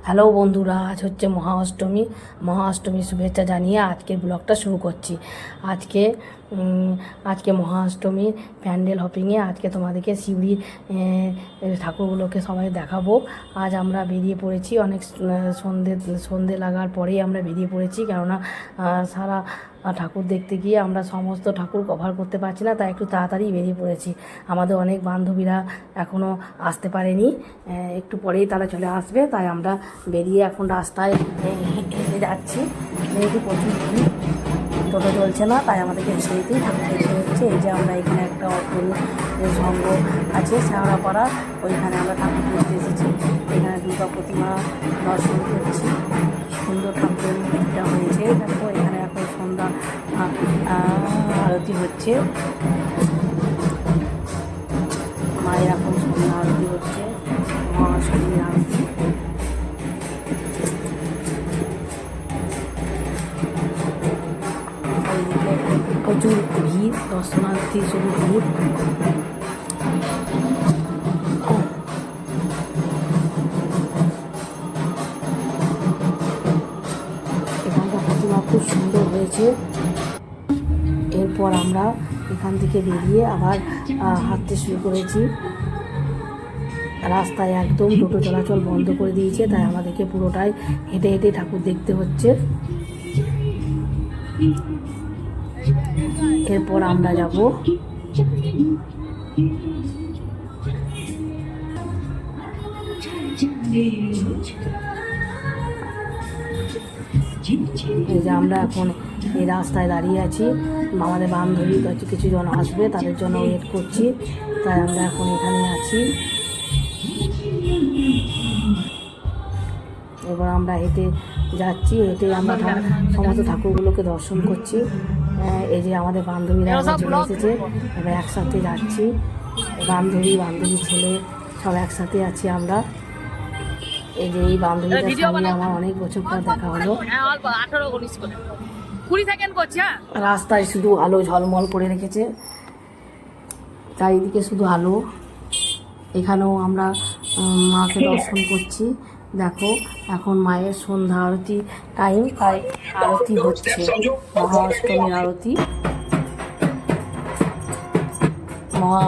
Hello বন্ধুরা, আজ হচ্ছে মহা অষ্টমী শুভেচ্ছা জানিয়ে আজকের ব্লগটা শুরু করছি। আজকে আজকে মহা অষ্টমীর প্যান্ডেল হপিংয়ে আজকে তোমাদেরকে শিউড়ির ঠাকুরগুলোকে সবাই দেখাবো। আজ আমরা বেরিয়ে পড়েছি অনেক সন্ধে লাগার পরেই আমরা বেরিয়ে পড়েছি, কেননা সারা ঠাকুর দেখতে গিয়ে আমরা সমস্ত ঠাকুর কভার করতে পারছি না, তাই একটু তাড়াতাড়ি বেরিয়ে পড়েছি। আমাদের অনেক বান্ধবীরা এখনও আসতে পারেনি, একটু পরেই তারা চলে আসবে, তাই আমরা বেরিয়ে এখন রাস্তায় হেঁটে যাচ্ছি। যেহেতু প্রচুর টোটো চলছে না, তাই আমাদেরকে হেঁটে হেঁটেই ঠাকুর দেখতে হচ্ছে। এই যে আমরা এখানে একটা অট্টনি সংঘ আছে শ্যাওড়াপাড়া, ওইখানে আমরা ঠাকুর দেখতে এসেছি। এখানে দুর্গা প্রতিমা দর্শন করছি। সুন্দর ঠাকুরের মূর্তিটা হয়েছে, দেখো এখানে এখন সন্ধ্যা আরতি হচ্ছে। মায়ের এখন সন্ধ্যা আরতি হচ্ছে, মহাষ্টমীর আরতি। প্রচুর ভিড়, দর্শনার্থী শুধু ভিড়। এখানকার প্রতিমা খুব সুন্দর হয়েছে। এরপর আমরা এখান থেকে বেরিয়ে আবার হাঁটতে শুরু করেছি। রাস্তায় একদম টোটো চলাচল বন্ধ করে দিয়েছে, তাই আমাদেরকে পুরোটাই হেঁটে হেঁটে ঠাকুর দেখতে হচ্ছে। এরপর আমরা যাব এই যে আমরা এখন এই রাস্তায় দাঁড়িয়ে আছি। আমাদের বান্ধবী কিছু জন আসবে, তাদের জন্য ওয়েট করছি, তাই আমরা এখন এখানে আছি। এবার আমরা হেঁটে যাচ্ছি, হেঁটে আমরা সমস্ত ঠাকুরগুলোকে দর্শন করছি। এই যে আমাদের বান্ধবীরা চলে এসেছে, এবার একসাথে যাচ্ছি। বান্ধবী ছেলে সব একসাথে আছি আমরা। এই যে এই বান্ধবীদের সঙ্গে আমার অনেক বছর পর দেখা হলো। রাস্তায় শুধু আলো ঝলমল করে রেখেছে, চারিদিকে শুধু আলো। এখানেও আমরা মাকে দর্শন করছি। দেখো এখন মায়ের সন্ধ্যা আরতি টাইম, তাই আরতি হচ্ছে, মহা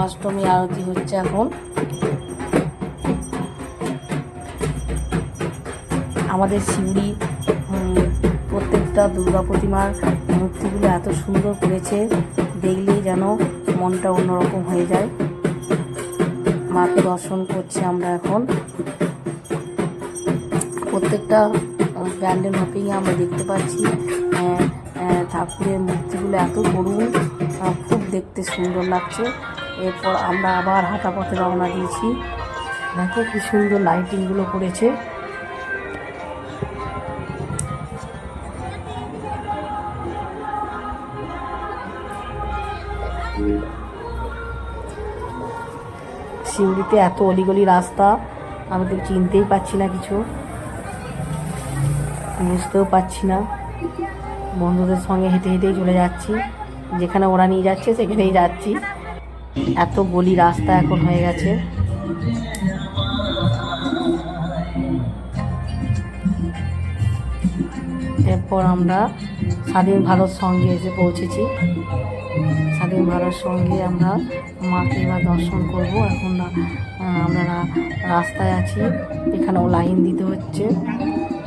অষ্টমীর আরতি হচ্ছে এখন। আমাদের শিউড়ি প্রত্যেকটা দুর্গা প্রতিমার মূর্তিগুলো এত সুন্দর করেছে, দেখলেই যেন মনটা অন্যরকম হয়ে যায়। মাকে দর্শন করছি আমরা এখন। প্রত্যেকটা প্যান্ডেল হপিংয়ে আমরা দেখতে পাচ্ছি ঠাকুরের মূর্তিগুলো এত করুণ, খুব দেখতে সুন্দর লাগছে। এরপর আমরা আবার হাঁটা পথে রওনা দিয়েছি। দেখো কি সুন্দর লাইটিংগুলো করেছে। শিউড়িতে এত অলিগলি রাস্তা, আমি তো চিনতেই পারছি না, কিছু বুঝতেও পারছি না। বন্ধুদের সঙ্গে হেঁটে হেঁটেই চলে যাচ্ছি, যেখানে ওরা নিয়ে যাচ্ছে সেখানেই যাচ্ছি। এত গলি রাস্তা এখন হয়ে গেছে। এরপর আমরা স্বাধীন ভারত সঙ্গে এসে পৌঁছেছি। স্বাধীন ভারত সঙ্গে আমরা মাকে এবার দর্শন করব। এখন আমরা রাস্তায় আছি, এখানেও লাইন দিতে হচ্ছে।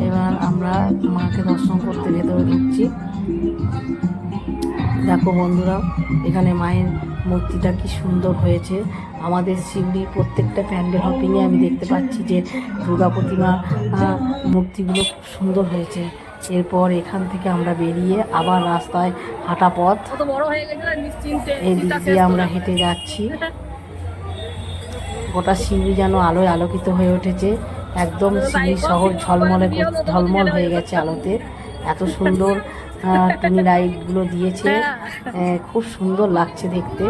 এবার আমরা মাকে দর্শন করতে ভেতরে ঢুকছি। দেখো বন্ধুরা, এখানে মায়ের মূর্তিটা কি সুন্দর হয়েছে। আমাদের শিউড়ির প্রত্যেকটা প্যান্ডেল হপিংয়ে আমি দেখতে পাচ্ছি যে দুর্গা প্রতিমা মূর্তিগুলো খুব সুন্দর হয়েছে। এরপর এখান থেকে আমরা বেরিয়ে আবার রাস্তায় হাঁটা পথ, এই দিক দিয়ে আমরা হেঁটে যাচ্ছি। গোটা শিউড়ি যেন আলোয় আলোকিত হয়ে উঠেছে, একদম শিউড়ি শহর ঝলমল হয়ে গেছে আলোতে। এত সুন্দর টুনি লাইটগুলো দিয়েছে, খুব সুন্দর লাগছে দেখতে।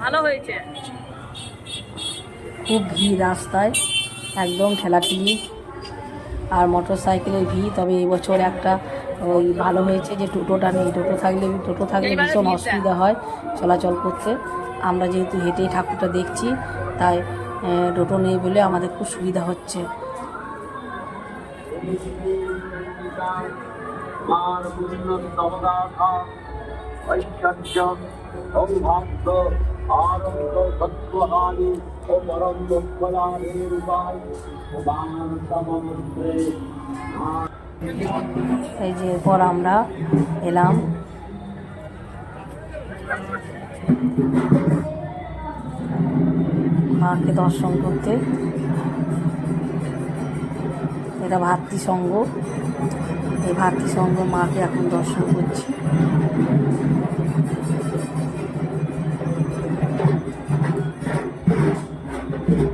ভালো হয়েছে। খুব ভিড় রাস্তায়, একদম ঠেলাঠেলি। আর মোটর সাইকেলের ভিড়। তবে এবছর একটা ওই ভালো হয়েছে যে টোটোটা নেই। টোটো থাকলে ভীষণ অসুবিধা হয় চলাচল করতে। আমরা যেহেতু হেঁটেই ঠাকুরটা দেখছি, তাই টোটো নেই বলে আমাদের খুব সুবিধা হচ্ছে। এই যে এরপর আমরা এলাম মাকে দর্শন করতে। এটা ভাতৃসংঘ, এই ভাতৃসংঘ মাকে এখন দর্শন করছি।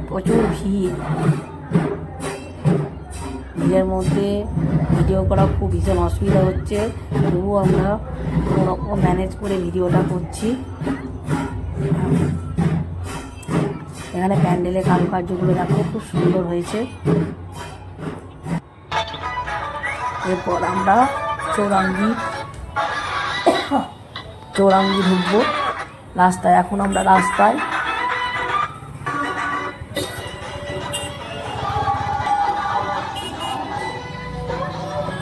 প্রচুর ভিড়ের মধ্যে ভিডিও করা খুব ভীষণ অসুবিধা হচ্ছে, তবুও আমরা কোনোরকম ম্যানেজ করে ভিডিওটা করছি। এখানে প্যান্ডেলের কারুকার্যগুলো দেখো খুব সুন্দর হয়েছে। এরপর আমরা চৌরাঙ্গি ঢুকবো রাস্তায়। এখন আমরা রাস্তায়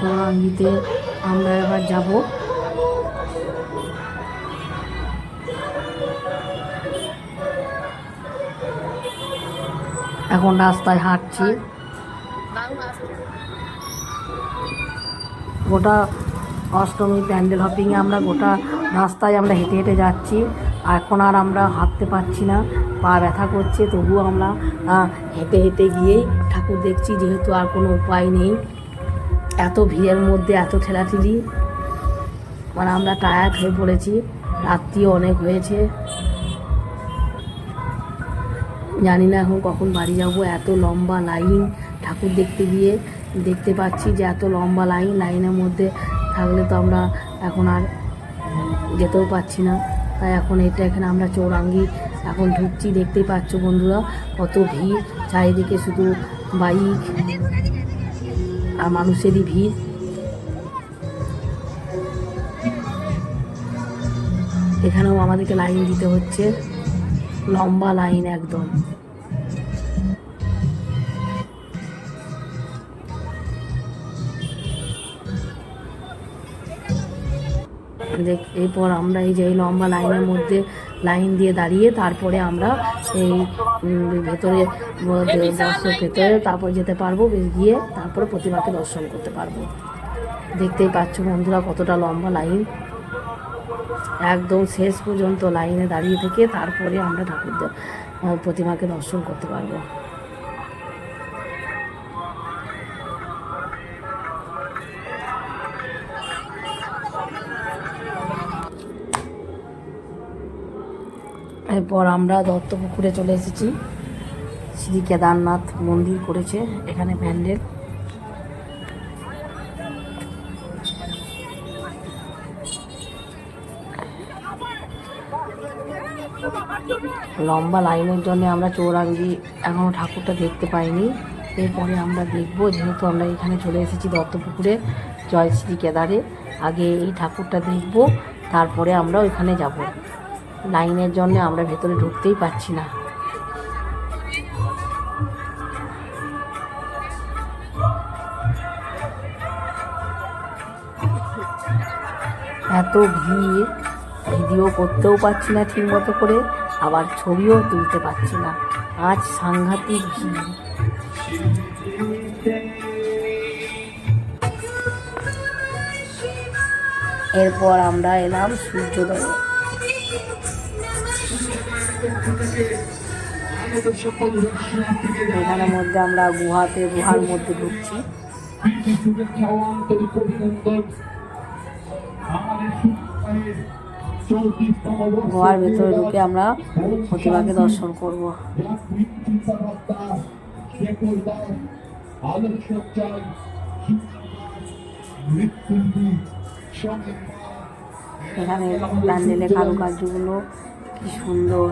চৌরাঙ্গিতে আমরা এবার যাব। এখন রাস্তায় হাঁটছি। গোটা অষ্টমী প্যান্ডেল হপিংয়ে আমরা গোটা রাস্তায় আমরা হেঁটে হেঁটে যাচ্ছি। এখন আর আমরা হাঁটতে পারছি না, পা ব্যথা করছে, তবুও আমরা হেঁটে হেঁটে গিয়েই ঠাকুর দেখছি, যেহেতু আর কোনো উপায় নেই। এত ভিড়ের মধ্যে এত ঠেলাঠেলি, মানে আমরা টায়ার্ড হয়ে পড়েছি। রাত্রিও অনেক হয়েছে, জানি না এখন কখন বাড়ি যাব। এত লম্বা লাইন ঠাকুর দেখতে গিয়ে দেখতে পাচ্ছি যে এত লম্বা লাইনের মধ্যে থাকলে তো আমরা এখন আর যেতেও পাচ্ছি না। তাই এখন এখানে আমরা চৌরাঙ্গি এখন ঢুকছি। দেখতেই পাচ্ছ বন্ধুরা কত ভিড়, চারিদিকে শুধু বাইক আর মানুষেরই ভিড়। এখানেও আমাদেরকে লাইন দিতে হচ্ছে, লম্বা লাইন একদম। এরপর আমরা এই যে এই লম্বা লাইনের মধ্যে লাইন দিয়ে দাঁড়িয়ে তারপরে আমরা এই ভেতরে তারপর যেতে পারবো, গিয়ে তারপরে প্রতিমাকে দর্শন করতে পারবো। দেখতেই পাচ্ছ বন্ধুরা কতটা লম্বা লাইন, একদম শেষ পর্যন্ত লাইনে দাঁড়িয়ে থেকে তারপরে আমরা প্রতিমাকে দর্শন করতে পারবো। এরপর আমরা দত্তপুকুরে চলে এসেছি। শ্রী কেদারনাথ মন্দির করেছে এখানে প্যান্ডেল। লম্বা লাইনের জন্য আমরা চৌরাঙ্গি এখনও ঠাকুরটা দেখতে পাইনি। এরপরে আমরা দেখবো, যেহেতু আমরা এখানে চলে এসেছি দত্তপুকুরে জয় শ্রী কেদারে, আগে এই ঠাকুরটা দেখব, তারপরে আমরা ওইখানে যাব। লাইনের জন্য আমরা ভেতরে ঢুকতেই পারছি না। এত ভিড়, ভিডিও করতেও পারছি না ঠিক মতো করে, আবার ছবিও তুলতে পারছি না। আজ সাংঘাতিক ভিড়। এরপর আমরা এলাম সূর্যোদয়। এখানের মধ্যে আমরা গুহার মধ্যে ঢুকছি। গুহার ভেতরে ঢুকে আমরা প্রতিমাকে দর্শন করব। এখানে প্যান্ডেলের কারুকার্যগুলো কি সুন্দর।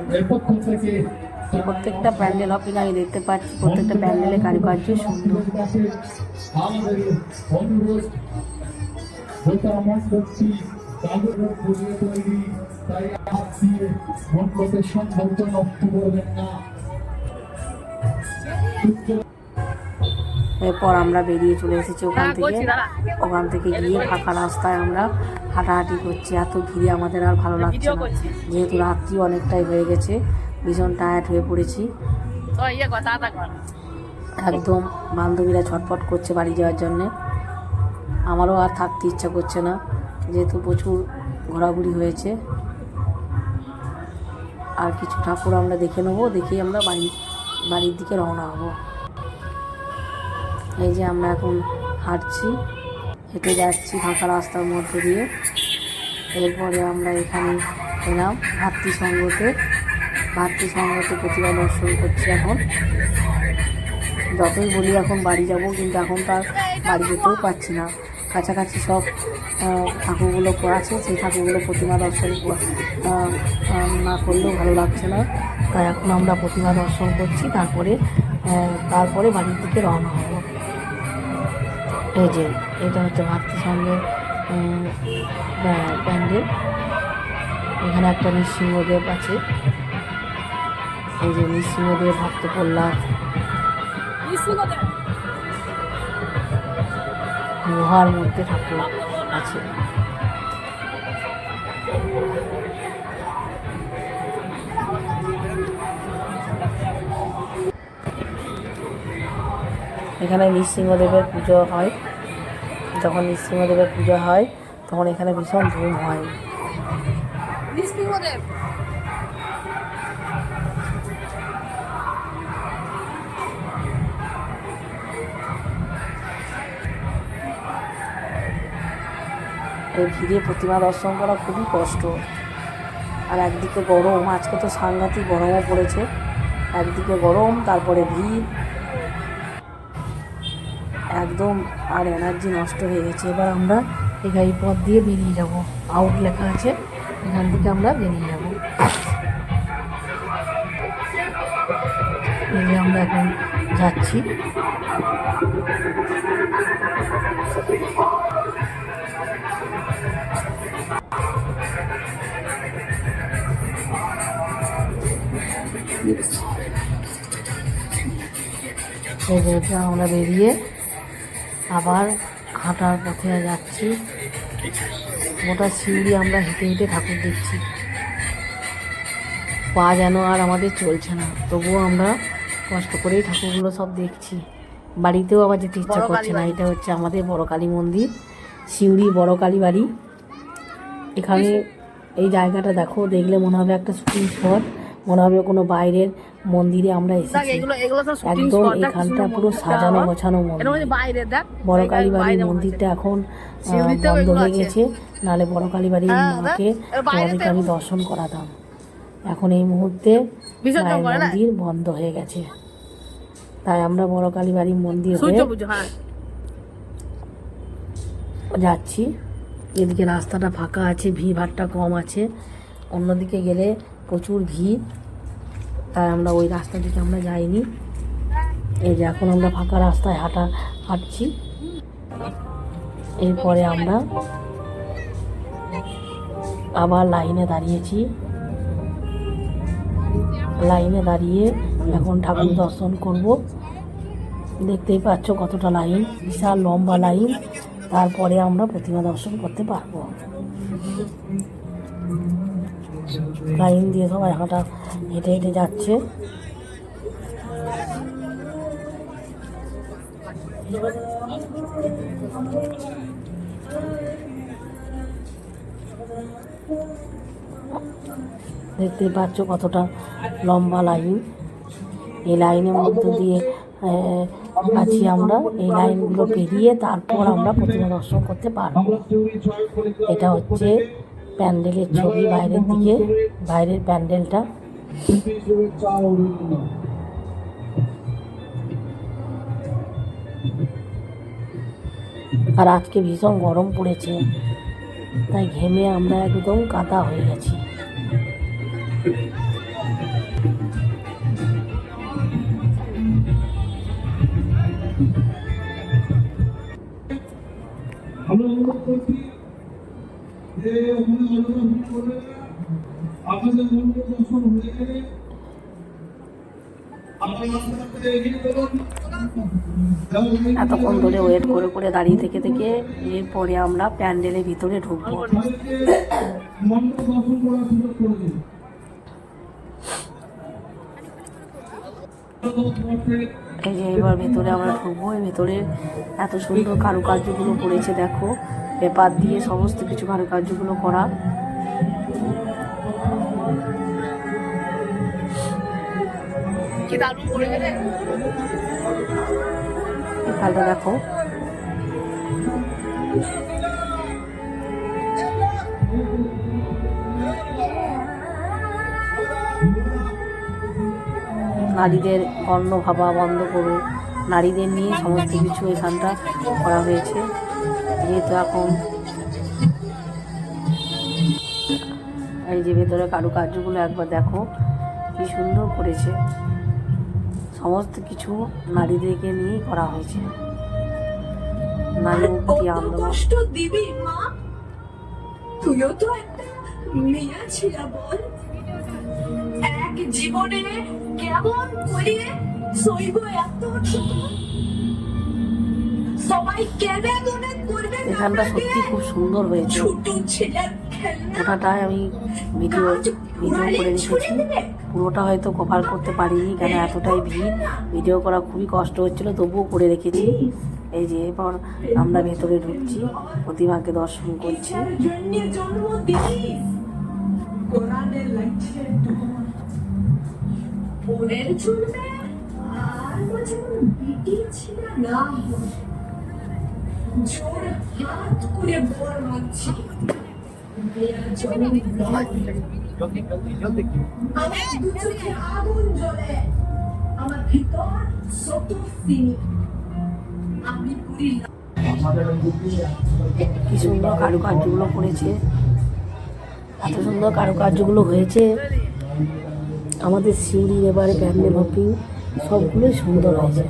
প্রত্যেকটা প্যান্ডেল হপিং আমি দেখতে পাচ্ছি, প্রত্যেকটা প্যান্ডেলের কারুকার্য সুন্দর। আমাদের অনুরোধ প্রতারণা করছি তাদের বুঝিয়ে তৈরি, তাই হাত দিয়ে মণ্ডপের সৌন্দর্য নষ্ট করবেন না। এরপর আমরা বেরিয়ে চলে এসেছি ওখান থেকে গিয়ে ফাঁকা রাস্তায় আমরা হাঁটাহাঁটি করছি। এত ভিড়ে আমাদের আর ভালো লাগছে না, যেহেতু রাত্রি অনেকটাই হয়ে গেছে, ভীষণ টায়ার্ড হয়ে পড়েছি একদম। বান্ধবীরা ছটফট করছে বাড়ি যাওয়ার জন্যে, আমারও আর থাকতে ইচ্ছা করছে না, যেহেতু প্রচুর ঘোরাঘুরি হয়েছে। আর কিছু ঠাকুর আমরা দেখে নেবো, দেখেই আমরা বাড়ির দিকে রওনা হবো। এই যে আমরা এখন হাঁটছি, হেঁটে যাচ্ছি ফাঁকা রাস্তার মধ্যে দিয়ে। এরপরে আমরা এখানে এলাম ভাতৃসঙ্গতে প্রতিমা দর্শন করছি। এখন যতই বলি এখন বাড়ি যাব, কিন্তু এখন তার বাড়ি যেতেও পারছি না। কাছাকাছি সব ঠাকুরগুলো আছে, সেই ঠাকুরগুলো প্রতিমা দর্শন না করলেও ভালো লাগছে না, তাই এখন আমরা প্রতিমা দর্শন করছি, তারপরে বাড়ির দিকে রওনা হব। এই যে এটা হচ্ছে ভাতৃসঙ্গের প্যান্ডেল। এখানে একটা নৃসিংহদেব আছে, এই যে নৃসিংহদেব, ভক্ত প্রহ্লাদ, লোহার মধ্যে ঠাকুর আছে। এখানে নৃসিংহদেবের পুজো হয়, যখন নৃসিংহদেবের পুজো হয় তখন এখানে ভীষণ ধুম হয়। নৃসিংহদেব এই ভিড়ে প্রতিমা দর্শন করা খুবই কষ্ট। আর একদিকে গরম, আজকে তো সাংঘাতিক গরমও পড়েছে। একদিকে গরম, তারপরে ভিড়, একদম আর এনার্জি নষ্ট হয়ে গেছে। এবার আমরা এই পথ দিয়ে বেরিয়ে যাব, আউট লেখা আছে, এখান থেকে আমরা বেরিয়ে যাব। এই যে আমরা এখন যাচ্ছি। আমরা বেরিয়ে আবার হাঁটার পথে যাচ্ছি। গোটা সিঁড়ি আমরা হেঁটে হেঁটে ঠাকুর দেখছি, পা যেন আর আমাদের চলছে না, তবুও আমরা কষ্ট করেই ঠাকুরগুলো সব দেখছি। বাড়িতেও আবার যেতে ইচ্ছা করছে না। এটা হচ্ছে আমাদের বড় কালী মন্দির, সিউড়ি বড় কালী বাড়ি। এখানে এই জায়গাটা দেখো, দেখলে মনে হবে একটা শুটিং স্পট, মনে হবে কোনো বাইরের মন্দিরে আমরা এসেছি। একদম এখানটা পুরো সাজানো গোছানো মন্দির। বড় কালী বাড়ির মন্দিরটা এখন বন্ধ হয়ে গেছে, নাহলে বড় কালী বাড়ির মাকে তোমাদেরকে আমি দর্শন করাতাম। এখন এই মুহূর্তে মন্দির বন্ধ হয়ে গেছে, তাই আমরা বড় কালী বাড়ির মন্দির হয়ে যাচ্ছি। এদিকে রাস্তাটা ফাঁকা আছে, ভিড় ভাড়টা কম আছে, অন্যদিকে গেলে প্রচুর ভিড়, তাই আমরা ওই রাস্তা দিকে আমরা যাইনি। এই যে এখন আমরা ফাঁকা রাস্তায় হাঁটছি। এরপরে আমরা আবার লাইনে দাঁড়িয়েছি, লাইনে দাঁড়িয়ে এখন ঠাকুর দর্শন করব। দেখতেই পাচ্ছ কতটা লাইন, বিশাল লম্বা লাইন, তারপরে আমরা প্রতিমা দর্শন করতে পারবো। লাইন দিয়ে সবাই হেঁটে হেঁটে যাচ্ছে। দেখতে পাচ্ছ কতটা লম্বা লাইন। এই লাইনের মধ্যে দিয়ে আছি আমরা, এই লাইনগুলো পেরিয়ে তারপর আমরা প্রতিমা দর্শন করতে পারবো। এটা হচ্ছে প্যান্ডেলের ছবি, বাইরের দিকে, বাইরের প্যান্ডেলটা। আর আজকে ভীষণ গরম পড়েছে, তাই ঘেমে আমরা একদম কাদা হয়ে গেছি। আমরা অনুরোধ করছি যে ওখানে অনুরোধ করবে না, আপনাদের মন্দির দর্শন হয়ে গেলে এতক্ষণ ধরে ওয়েট করে করে দাঁড়িয়ে থেকে থেকে এরপরে আমরা প্যান্ডেলের ভিতরে ঢুকবো। মন্দির দর্শন করার সুযোগ করে দিন। এই যে এবার ভেতরে আমরা ঢুকবো। এই ভেতরে এত সুন্দর কারুকার্যগুলো করেছে, দেখো পেপার দিয়ে সমস্ত কিছু কারুকার্যগুলো করা। এখানটা দেখো নারীদের অন্ন ভাবা বন্ধ করো, নারীদের নিয়ে সমস্ত কিছু এখানটা করা হয়েছে। যেহেতু এখন এই যে ভেতরে কারুকার্যগুলো একবার দেখো কি সুন্দর করেছে, সমস্ত কিছু নারীদেরকে নিয়েই করা হয়েছে। নারী মুক্তি আন্দোলন। কষ্ট দিবি মা, তুইও তো একটা মেয়ে ছিল বল। এক জীবনে কেমন করে সইব এত সবাই কেনে মনে করবে। এখানটা সত্যি খুব সুন্দর হয়েছে। ছোট ছেলের খেলনা ওটাটাই আমি ভিডিও করে রেখেছি, পুরোটা হয়তো কভার করতে পারিনি কেন এতটাই ভিড়, ভিডিও করা খুবই কষ্ট হচ্ছিল, তবুও করে রেখেছি। এই যে এরপর আমরা ভেতরে ঢুকছি, প্রতিমাকে দর্শন করছি। জন্ম দিস কোরআনের লাইটে ওরের চলবে আর যেমন বিটি ছিল না জোর হাত করে বর মানছি। আমার দু চোখে আগুন জ্বলে, আমার ভিতর শত সিনি, আমি পুরি কি সুন্দর কারুকার্যগুলো করেছে, এত সুন্দর কারুকার্যগুলো হয়েছে। আমাদের সিউড়ির এবারে প্যান্ডেল হপিং সবগুলোই সুন্দর হয়েছে।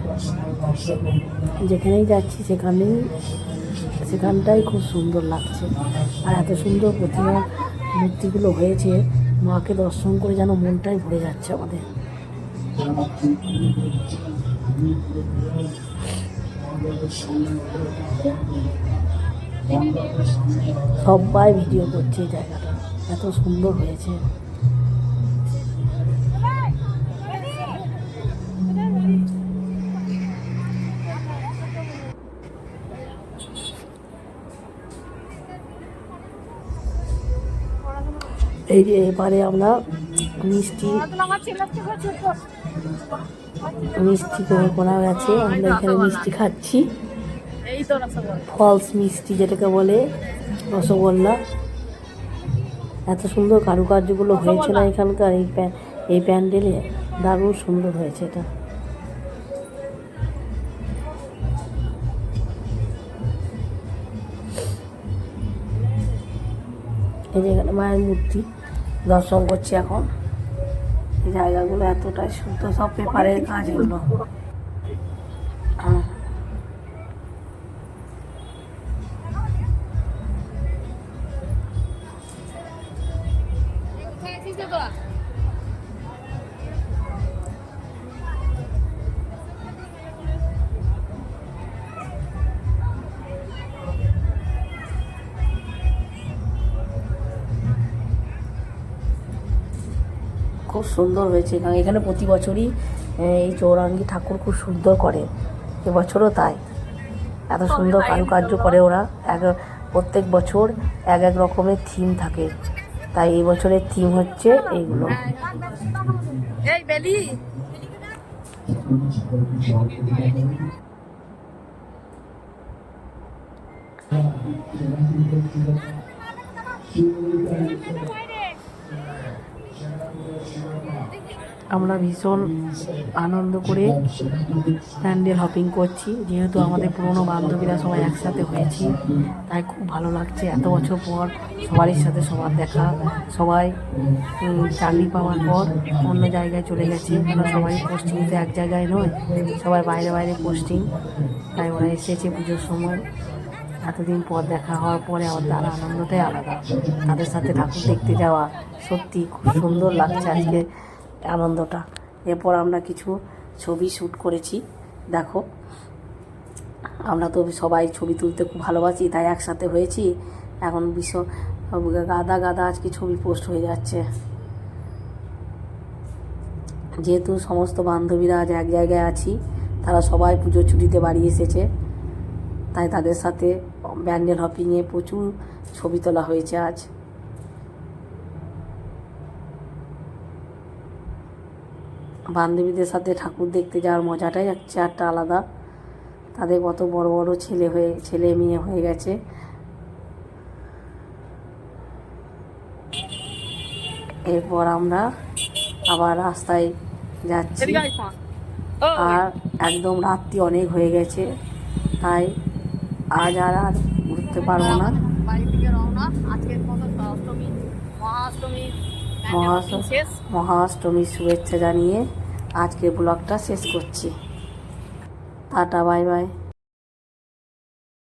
যেখানেই যাচ্ছি সেখানটাই খুব সুন্দর লাগছে। আর এত সুন্দর প্রতিমা মূর্তিগুলো হয়েছে, মাকে দর্শন করে যেন মনটাই ভরে যাচ্ছে আমাদের। সবাই ভিডিও করছে এই জায়গাটা, এত সুন্দর হয়েছে। এই যে এবারে আমরা মিষ্টি করা গেছে, আমরা এখানে মিষ্টি খাচ্ছি, ফলস মিষ্টি যেটাকে বলে রসগোল্লা। এত সুন্দর কারুকার্যগুলো হয়েছে না এখানকার এই প্যান্ডেলে, দারুণ সুন্দর হয়েছে এটা। এই যে এখানে মায়ের মূর্তি দর্শন করছি এখন। এই জায়গাগুলো এতটাই সুন্দর, সব পেপারের কাজ এগুলো। খুব সুন্দর হয়েছে। কারণ এখানে প্রতি বছরই এই চৌরাঙ্গি ঠাকুর খুব সুন্দর করে, এবছরও তাই। এত সুন্দর কারুকার্য করে ওরা, প্রত্যেক বছর এক এক রকমের থিম থাকে, তাই এই বছরের থিম হচ্ছে এইগুলো। আমরা ভীষণ আনন্দ করে প্যান্ডেল হপিং করছি, যেহেতু আমাদের পুরনো বান্ধবীরা সবাই একসাথে হয়েছি, তাই খুব ভালো লাগছে। এত বছর পর সবারই সাথে সবার দেখা, সবাই চাকরি পাওয়ার পর অন্য জায়গায় চলে গেছে, কারণ সবাই পোস্টিং তো এক জায়গায় নয়, সবাই বাইরে বাইরে পোস্টিং, তাই ওরা এসেছে পুজোর সময়। এতদিন পর দেখা হওয়ার পরে আমার তার আনন্দটাই আলাদা। তাদের সাথে ঠাকুর দেখতে যাওয়া সত্যি খুব সুন্দর লাগছে আজকে আনন্দটা। এরপর আমরা কিছু ছবি শ্যুট করেছি। দেখো, আমরা তো সবাই ছবি তুলতে খুব ভালোবাসি, তাই একসাথে হয়েছি। এখন গাদা গাদা আজকে ছবি পোস্ট হয়ে যাচ্ছে। যেহেতু সমস্ত বান্ধবীরা আজ এক জায়গায় আছি, তারা সবাই পুজোর ছুটিতে বাড়ি এসেছে, তাই তাদের সাথে প্যান্ডেল হপিংয়ে প্রচুর ছবি তোলা হয়েছে আজ। বান্ধবীদের সাথে ঠাকুর দেখতে যাওয়ার মজাটাই হচ্ছে একটা আলাদা। তাদের কত বড় বড় ছেলে মেয়ে হয়ে গেছে। এরপর আমরা আবার রাস্তায় যাচ্ছি, আর একদম রাত্রি অনেক হয়ে গেছে, তাই আজ আর ঘুরতে পারবো না। বাড়ি থেকে রওনা। আজকের মতো মহাষ্টমীর শুভেচ্ছা জানিয়ে আজকের ব্লগটা শেষ করছি। Tata, bye bye.